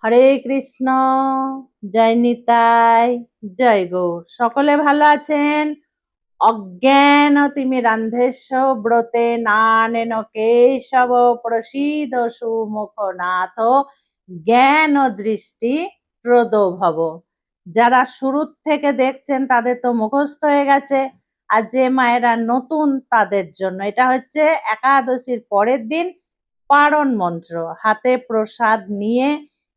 হরে কৃষ্ণ। জয় নিতাই, জয় গৌর। সকলে ভালো আছেন? অজ্ঞান তিমিরান্ধেস্য ব্রতে নানেন কেশব প্রসীদ সুমুখনাথ জ্ঞান দৃষ্টি প্রদো ভব। যারা শুরু থেকে দেখছেন তাদের তো মুখস্থ হয়ে গেছে, আর যে মায়েরা নতুন তাদের জন্য এটা হচ্ছে একাদশীর পরের দিন পারণ মন্ত্র। হাতে প্রসাদ নিয়ে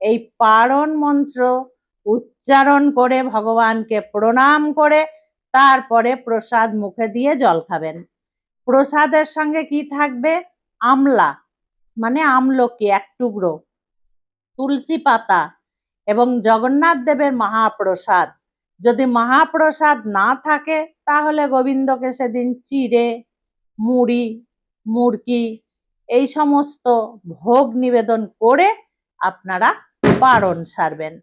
এই পারণ মন্ত্র উচ্চারণ করে ভগবানকে প্রণাম করে তারপরে প্রসাদ মুখে দিয়ে জল খাবেন। প্রসাদের সঙ্গে কি থাকবে? আমলা মানে আমলকি এক টুকরো, তুলসী পাতা এবং জগন্নাথ দেবের মহাপ্রসাদ। যদি মহাপ্রসাদ না থাকে তাহলে গোবিন্দকে সেদিন চিড়ে, মুড়ি, মুড়কি এই সমস্ত ভোগ নিবেদন করে আপনারা পারণ সারবেন।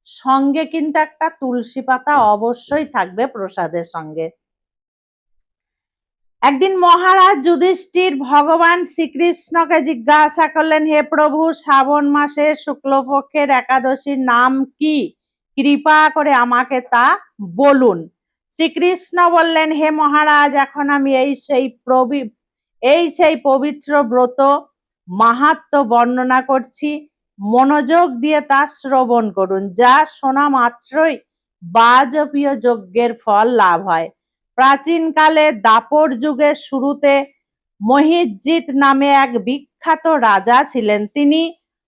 সঙ্গে কিন্তু একটা তুলসী পাতা অবশ্যই থাকবে প্রসাদের সঙ্গে। একদিন মহারাজ যুধিষ্ঠির ভগবান শ্রীকৃষ্ণকে জিজ্ঞাসা করলেন, হে প্রভু, শ্রাবণ মাসের শুক্লপক্ষের একাদশীর নাম কি? কৃপা করে আমাকে তা বলুন। শ্রীকৃষ্ণ বললেন, হে মহারাজ, এখন আমি এই সেই পবিত্র ব্রত মাহাত্ম্য বর্ণনা করছি, মনোযোগ দিয়ে তা শ্রবণ করুন। যা শোনা মাত্রই বাজপেয় যজ্ঞের ফল লাভ হয়। প্রাচীনকালে দাপর যুগের শুরুতে মহিষজিৎ নামে এক বিখ্যাত রাজা ছিলেন। তিনি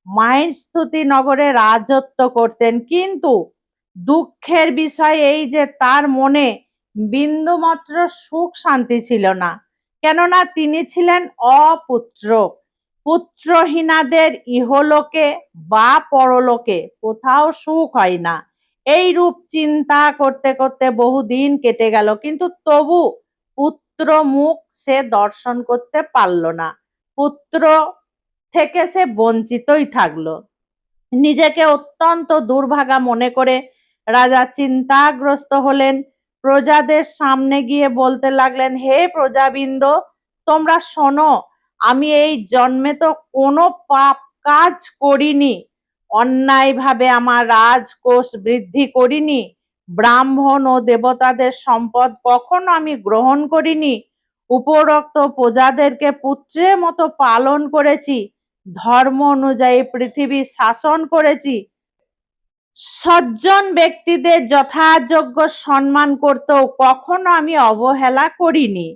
মাহিষ্মতি নগরে রাজত্ব করতেন, কিন্তু দুঃখের বিষয় এই যে তার মনে বিন্দুমাত্র সুখ শান্তি ছিল না, কেননা তিনি ছিলেন অপুত্র। পুত্রহীনাদের ইহলোকে বা পরলোকে কোথাও সুখ হয় না। এই রূপ চিন্তা করতে করতে বহুদিন কেটে গেল, কিন্তু তবু পুত্র মুখ সে দর্শন করতে পারল না। পুত্র থেকে সে বঞ্চিতই থাকলো। নিজেকে অত্যন্ত দুর্ভাগা মনে করে রাজা চিন্তাগ্রস্ত হলেন। প্রজাদের সামনে গিয়ে বলতে লাগলেন, হে প্রজাবৃন্দ, তোমরা শোনো, আমি এই জন্মে তো কোনো পাপ কাজ করিনি, অন্যায়ভাবে আমার রাজকোষ বৃদ্ধি করিনি, ব্রাহ্মণ ও দেবতাদের সম্পদ কখনো আমি গ্রহণ করিনি, উপরোক্ত প্রজাদেরকে পুত্রের মতো পালন করেছি, ধর্ম অনুযায়ী পৃথিবী শাসন করেছি, সজ্জন ব্যক্তিদের যথাযোগ্য সম্মান করতেও কখনো আমি অবহেলা করিনি।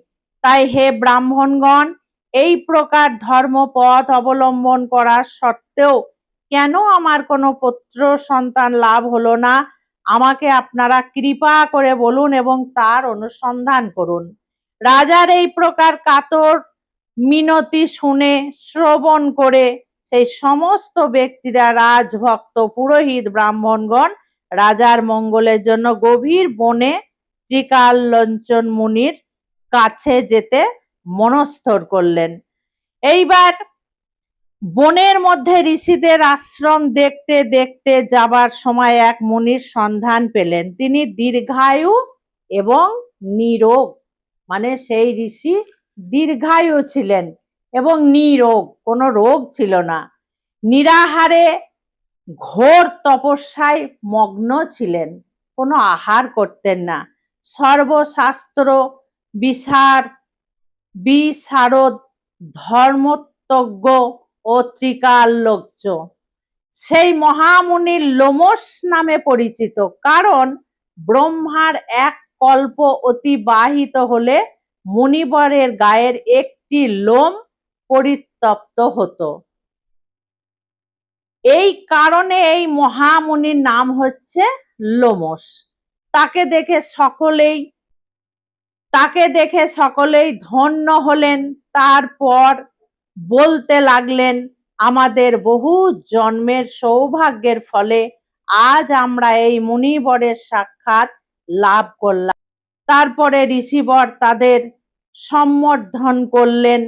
তাই হে ব্রাহ্মণগণ, এই প্রকার ধর্মপথ অবলম্বন করার সত্ত্বেও কেন আমার কোনো পুত্র সন্তান লাভ হলো না, আমাকে আপনারা কৃপা করে বলুন এবং তার অনুসন্ধান করুন। রাজার এই প্রকার কাতর মিনতি শুনে শ্রবণ করে সেই সমস্ত ব্যক্তিরা, রাজভক্ত, পুরোহিত, ব্রাহ্মণগণ রাজার মঙ্গলের জন্য গভীর বনে ত্রিকাললোচন মুনির কাছে যেতে মনস্থর করলেন। এইবার বনের মধ্যে ঋষিদের আশ্রম দেখতে দেখতে যাবার সময় এক মুনির সন্ধান পেলেন। তিনি দীর্ঘায়ু এবং নিরোগ, মানে সেই ঋষি দীর্ঘায়ু ছিলেন এবং নিরোগ, কোনো রোগ ছিল না। নিরাহারে ঘোর তপস্যায় মগ্ন ছিলেন, কোনো আহার করতেন না। সর্বশাস্ত্র বিশারদ, ধর্মতজ্ঞ ও ত্রিকালজ্ঞ সেই মহামুনির লোমশ নামে পরিচিত, কারণ ব্রহ্মার এক কল্প অতিবাহিত হলে মুনিবরের গায়ের একটি লোম পরিতপ্ত হতো। এই কারণে এই মহামুনির নাম হচ্ছে লোমশ। তাকে দেখে সকলেই ধন্য হলেন। তারপর বলতে লাগলেন, আমাদের বহু জন্মের সৌভাগ্যের ফলে আজ আমরা এই মুনিবরের সাক্ষাৎ লাভ করলাম। তারপরে ঋষিবর তাদের সম্বর্ধন করলেন।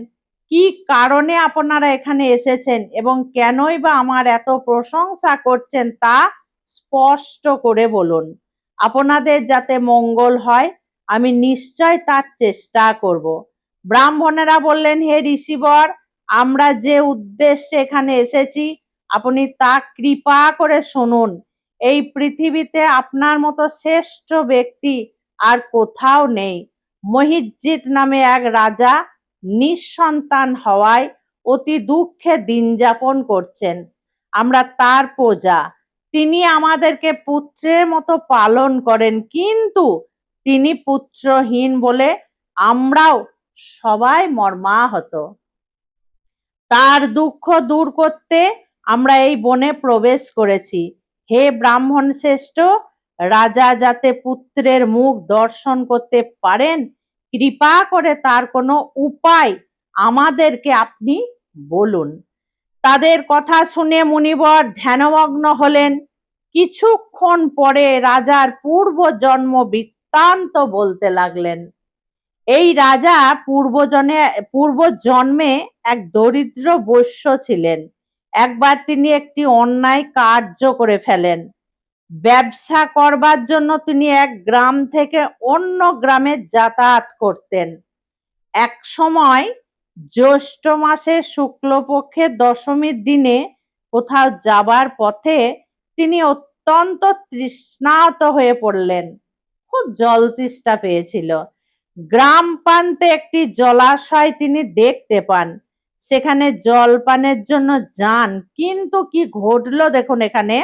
কি কারণে আপনারা এখানে এসেছেন এবং কেনই বা আমার এত প্রশংসা করছেন তা স্পষ্ট করে বলুন। আপনাদের যাতে মঙ্গল হয় আমি নিশ্চয় তার চেষ্টা করব। ব্রাহ্মণেরা বললেন, হে ঋষিবর, আমরা যে উদ্দেশ্যে এখানে এসেছি আপনি তা কৃপা করে শুনুন। এই পৃথিবীতে আপনার মতো শ্রেষ্ঠ ব্যক্তি আর কোথাও নেই। মহিজ্জিৎ নামে এক রাজা নিঃসন্তান হওয়ায় অতি দুঃখে দিন যাপন করছেন। আমরা তার প্রজা। তিনি আমাদেরকে পুত্রের মতো পালন করেন, কিন্তু তিনি পুত্রহীন বলে আমরাও সবাই মর্মাহত। তার দুঃখ দূর করতে আমরা এই বনে প্রবেশ করেছি। হে ব্রাহ্মণ শ্রেষ্ঠ, রাজা যাতে পুত্রের মুখ দর্শন করতে পারেন, কৃপা করে তার কোনো উপায় আমাদেরকে আপনি বলুন। তাদের কথা শুনে মুনিবর ধ্যানমগ্ন হলেন। কিছুক্ষণ পরে রাজার পূর্বজন্ম বৃত্তান্ত বলতে লাগলেন। এই রাজা পূর্বজন্মে এক দরিদ্র বৈশ্য ছিলেন। একবার তিনি একটি অন্যায় কার্য করে ফেলেন। ব্যবসা করবার জন্য তিনি এক গ্রাম থেকে অন্য গ্রামে যাতায়াত করতেন। এক সময় জ্যৈষ্ঠ মাসের শুক্লপক্ষের দশমীর দিনে কোথাও যাবার পথে তিনি অত্যন্ত তৃষ্ণাহত হয়ে পড়লেন। খুব জল তেষ্টা পেয়েছিল। গ্রাম প্রান্তে একটি জলাশয় তিনি দেখতে পান। সেখানে জল পানের জন্য যান, কিন্তু কি ঘটলো দেখুন। এখানে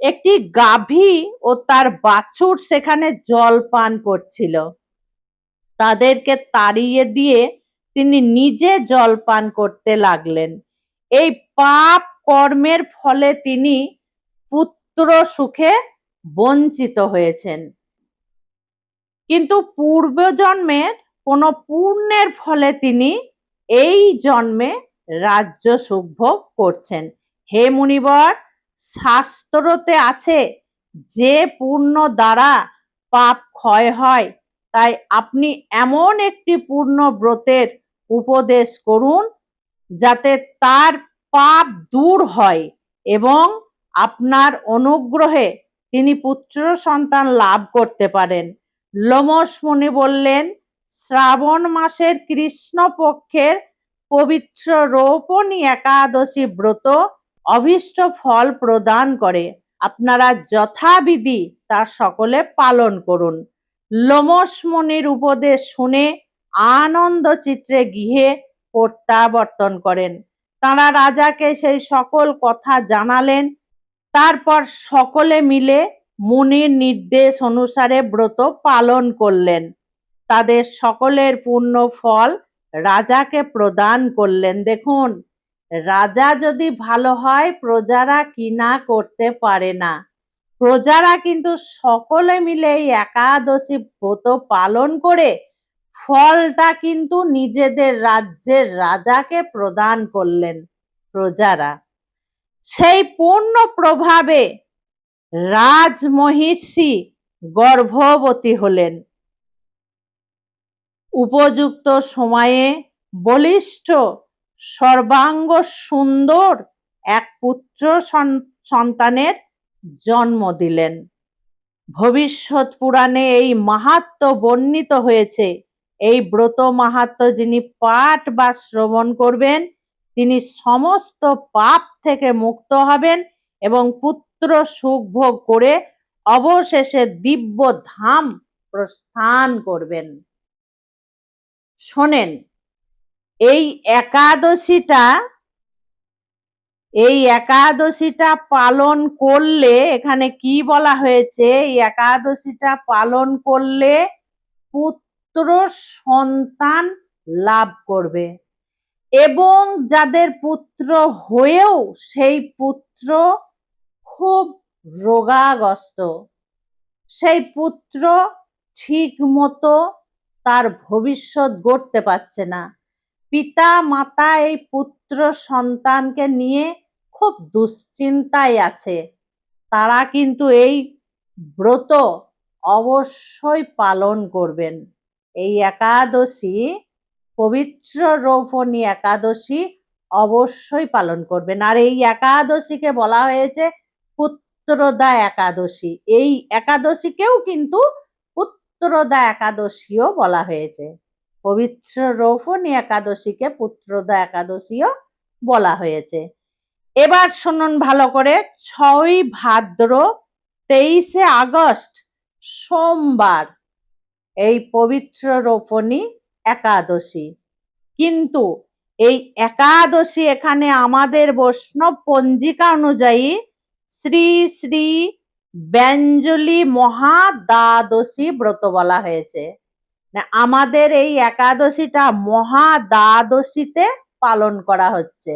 একটি গাভী ও তার বাছুর সেখানে জল পান করছিল। তাদেরকে তাড়িয়ে দিয়ে তিনি নিজে জল পান করতে লাগলেন। এই পাপ কর্মের ফলে তিনি পুত্র সুখে বঞ্চিত হয়েছেন। কিন্তু পূর্বজন্মের কোনো পুণ্যের ফলে তিনি এই জন্মে রাজ্য সুখ ভোগ করছেন। হে মুনিবর, শাস্ত্রতে আছে যে পুণ্য দ্বারা পাপ ক্ষয় হয়, তাই আপনি এমন একটি পূর্ণ ব্রতের উপদেশ করুন যাতে তার পাপ দূর হয় এবং আপনার অনুগ্রহে তিনি পুত্র সন্তান লাভ করতে পারেন। লোমশ মুনি বললেন, শ্রাবণ মাসের কৃষ্ণপক্ষের পবিত্র রৌপণী একাদশী ব্রত অভীষ্ট ফল প্রদান করে। আপনারা যথাবিধি তা সকলে পালন করুন। লোমশ মুনির উপদেশ শুনে আনন্দ চিত্রে গৃহে প্রত্যাবর্তন করেন। তাঁরা রাজাকে সেই সকল কথা জানালেন। তারপর সকলে মিলে মুনির নির্দেশ অনুসারে ব্রত পালন করলেন। তাদের সকলের পূর্ণ ফল রাজাকে প্রদান করলেন। দেখুন, রাজা যদি ভালো হয়, প্রজারা কি না করতে পারে না। প্রজারা কিন্তু সকলে মিলে এই একাদশী ব্রত পালন করে ফলটা কিন্তু নিজেদের রাজ্যের রাজাকে প্রদান করলেন। প্রজারা সেই পূর্ণ প্রভাবে রাজমহিষী গর্ভবতী হলেন। উপযুক্ত সময়ে বলিষ্ঠ সর্বাঙ্গ সুন্দর এক পুত্র সন্তানের জন্ম দিলেন। ভবিষ্যৎ পুরাণে এই মাহাত্ম্য বর্ণিত হয়েছে। এই ব্রত মাহাত্ম্য যিনি পাঠ বা শ্রবণ করবেন, তিনি সমস্ত পাপ থেকে মুক্ত হবেন এবং পুত্র সুখ ভোগ করে অবশেষে দিব্য ধাম প্রস্থান করবেন। শোনেন, এই একাদশীটা পালন করলে, এখানে কি বলা হয়েছে, এই একাদশীটা পালন করলে পুত্র সন্তান লাভ করবে এবং যাদের পুত্র হয়েও সেই পুত্র খুব রোগাগ্রস্ত, সেই পুত্র ঠিক মতো তার ভবিষ্যৎ গড়তে পারছে না, পিতা মাতা এই পুত্র সন্তানকে নিয়ে খুব দুশ্চিন্তায় আছে, তারা কিন্তু এই ব্রত অবশ্যই পালন করবেন। এই একাদশী, পবিত্র রৌপণী একাদশী অবশ্যই পালন করবেন। আর এই একাদশীকে বলা হয়েছে পুত্রদা একাদশী। এই একাদশীকেও কিন্তু পুত্রদা একাদশীও বলা হয়েছে। পবিত্র রৌপণী একাদশীকে পুত্রদা একাদশীও বলা হয়েছে। এবার শুনুন ভালো করে, 6ই ভাদ্র 23শে আগস্ট সোমবার এই পবিত্র রোপণী একাদশী। কিন্তু এই একাদশী এখানে আমাদের বৈষ্ণব পঞ্জিকা অনুযায়ী শ্রী শ্রী ব্যঞ্জলি মহাদ্বাদশী ব্রত বলা হয়েছে। আমাদের এই একাদশীটা মহাদ্বাদশীতে পালন করা হচ্ছে।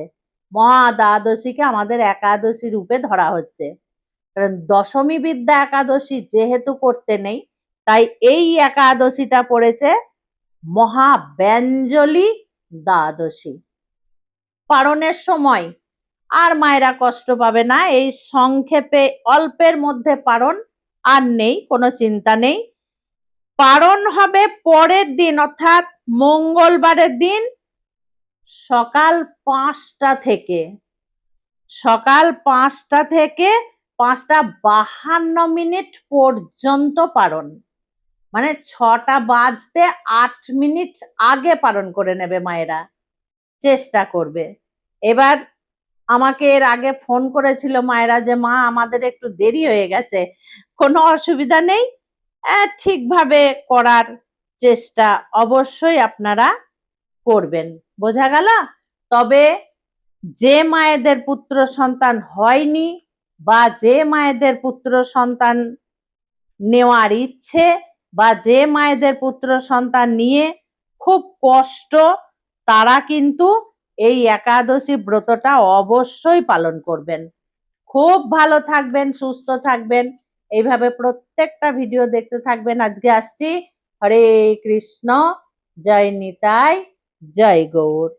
মহাদ্বাদশীকে আমাদের একাদশী রূপে ধরা হচ্ছে। কারণ দশমী বিদ্যা একাদশী যেহেতু করতে নেই, তাই এই একাদশীটা পড়েছে মহাব্যঞ্জলি দ্বাদশী। পারণের সময় আর মায়েরা কষ্ট পাবে না, এই সংক্ষেপে অল্পের মধ্যে পারণ আর নেই, কোনো চিন্তা নেই। পারণ হবে পরের দিন অর্থাৎ মঙ্গলবারের দিন সকাল 5টা থেকে। সকাল 5টা থেকে 5:52 পর্যন্ত পারণ, মানে 6টা বাজতে 8 মিনিট আগে পালন করে নেবে মায়েরা, চেষ্টা করবে। এবার আমাকে এর আগে ফোন করেছিল মায়েরা যে মা আমাদের একটু দেরি হয়ে গেছে, কোনো অসুবিধা নেই, ঠিকভাবে করার চেষ্টা অবশ্যই আপনারা করবেন, বোঝা গেল? তবে যে মায়েদের পুত্র সন্তান হয়নি বা যে মায়েদের পুত্র সন্তান নেওয়ার ইচ্ছে বা যে মায়েদের পুত্র সন্তান নিয়ে খুব কষ্ট, তারা কিন্তু এই একাদশী ব্রতটা অবশ্যই পালন করবেন। খুব ভালো থাকবেন, সুস্থ থাকবেন, এইভাবে প্রত্যেকটা ভিডিও দেখতে থাকবেন। আজকে আসছি। হরে কৃষ্ণ, জয় নিতাই, জয় গৌর।